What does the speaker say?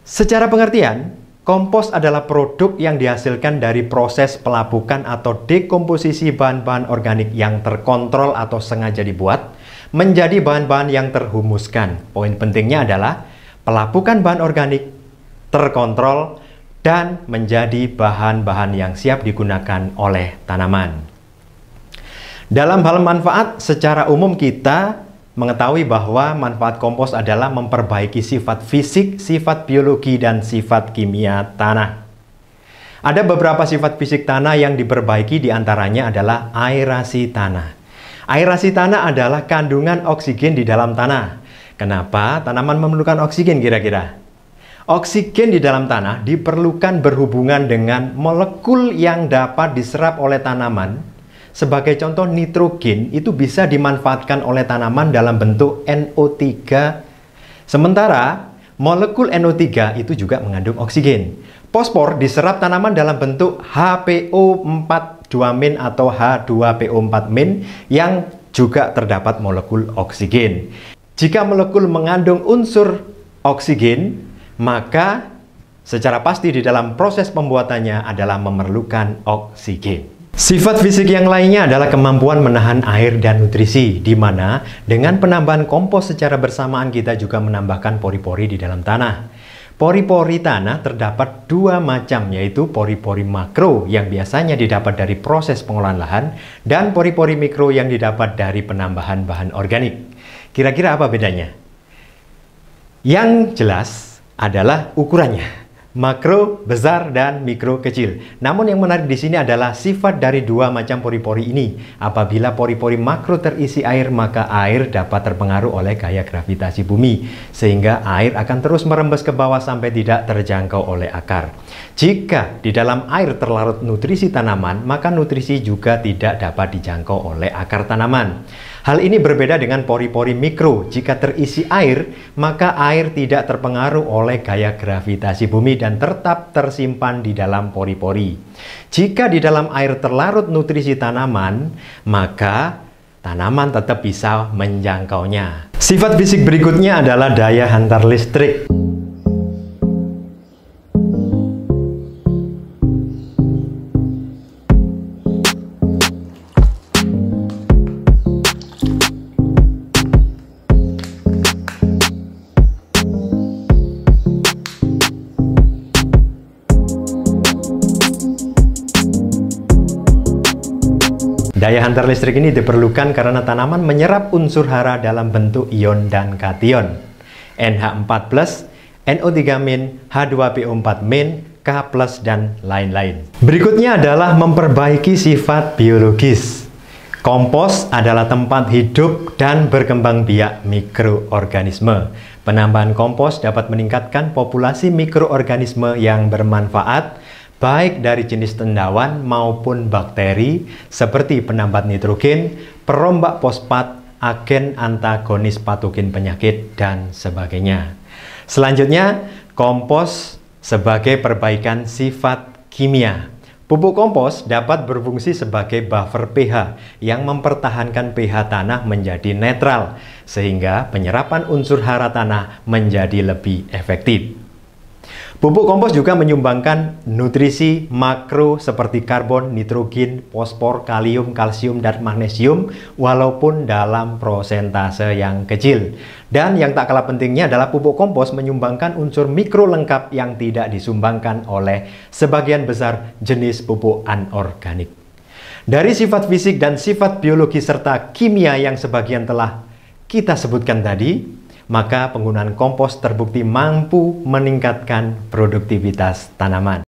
Secara pengertian, kompos adalah produk yang dihasilkan dari proses pelapukan atau dekomposisi bahan-bahan organik yang terkontrol atau sengaja dibuat menjadi bahan-bahan yang terhumuskan. Poin pentingnya adalah pelapukan bahan organik terkontrol dan menjadi bahan-bahan yang siap digunakan oleh tanaman. Dalam hal manfaat, secara umum kita mengetahui bahwa manfaat kompos adalah memperbaiki sifat fisik, sifat biologi, dan sifat kimia tanah. Ada beberapa sifat fisik tanah yang diperbaiki, diantaranya adalah aerasi tanah. Aerasi tanah adalah kandungan oksigen di dalam tanah. Kenapa tanaman memerlukan oksigen kira-kira? Oksigen di dalam tanah diperlukan berhubungan dengan molekul yang dapat diserap oleh tanaman. Sebagai contoh, nitrogen itu bisa dimanfaatkan oleh tanaman dalam bentuk NO3. Sementara molekul NO3 itu juga mengandung oksigen. Fosfor diserap tanaman dalam bentuk HPO42- atau H2PO4- yang juga terdapat molekul oksigen. Jika molekul mengandung unsur oksigen, maka secara pasti di dalam proses pembuatannya adalah memerlukan oksigen. Sifat fisik yang lainnya adalah kemampuan menahan air dan nutrisi, di mana dengan penambahan kompos secara bersamaan kita juga menambahkan pori-pori di dalam tanah. Pori-pori tanah terdapat dua macam, yaitu pori-pori makro yang biasanya didapat dari proses pengolahan lahan dan pori-pori mikro yang didapat dari penambahan bahan organik. Kira-kira apa bedanya? Yang jelas adalah ukurannya. Makro besar dan mikro kecil. Namun yang menarik di sini adalah sifat dari dua macam pori-pori ini. Apabila pori-pori makro terisi air, maka air dapat terpengaruh oleh gaya gravitasi bumi, sehingga air akan terus merembes ke bawah sampai tidak terjangkau oleh akar. Jika di dalam air terlarut nutrisi tanaman, maka nutrisi juga tidak dapat dijangkau oleh akar tanaman. Hal ini berbeda dengan pori-pori mikro. Jika terisi air, maka air tidak terpengaruh oleh gaya gravitasi bumi dan tetap tersimpan di dalam pori-pori. Jika di dalam air terlarut nutrisi tanaman, maka tanaman tetap bisa menjangkaunya. Sifat fisik berikutnya adalah daya hantar listrik. Daya hantar listrik ini diperlukan karena tanaman menyerap unsur hara dalam bentuk ion dan kation. NH4+, NO3-, H2PO4-, K+, dan lain-lain. Berikutnya adalah memperbaiki sifat biologis. Kompos adalah tempat hidup dan berkembang biak mikroorganisme. Penambahan kompos dapat meningkatkan populasi mikroorganisme yang bermanfaat, baik dari jenis tendawan maupun bakteri, seperti penambat nitrogen, perombak fosfat, agen antagonis patogen penyakit, dan sebagainya. Selanjutnya, kompos sebagai perbaikan sifat kimia. Pupuk kompos dapat berfungsi sebagai buffer pH yang mempertahankan pH tanah menjadi netral, sehingga penyerapan unsur hara tanah menjadi lebih efektif. Pupuk kompos juga menyumbangkan nutrisi makro seperti karbon, nitrogen, fosfor, kalium, kalsium, dan magnesium walaupun dalam prosentase yang kecil. Dan yang tak kalah pentingnya adalah pupuk kompos menyumbangkan unsur mikro lengkap yang tidak disumbangkan oleh sebagian besar jenis pupuk anorganik. Dari sifat fisik dan sifat biologi serta kimia yang sebagian telah kita sebutkan tadi, maka penggunaan kompos terbukti mampu meningkatkan produktivitas tanaman.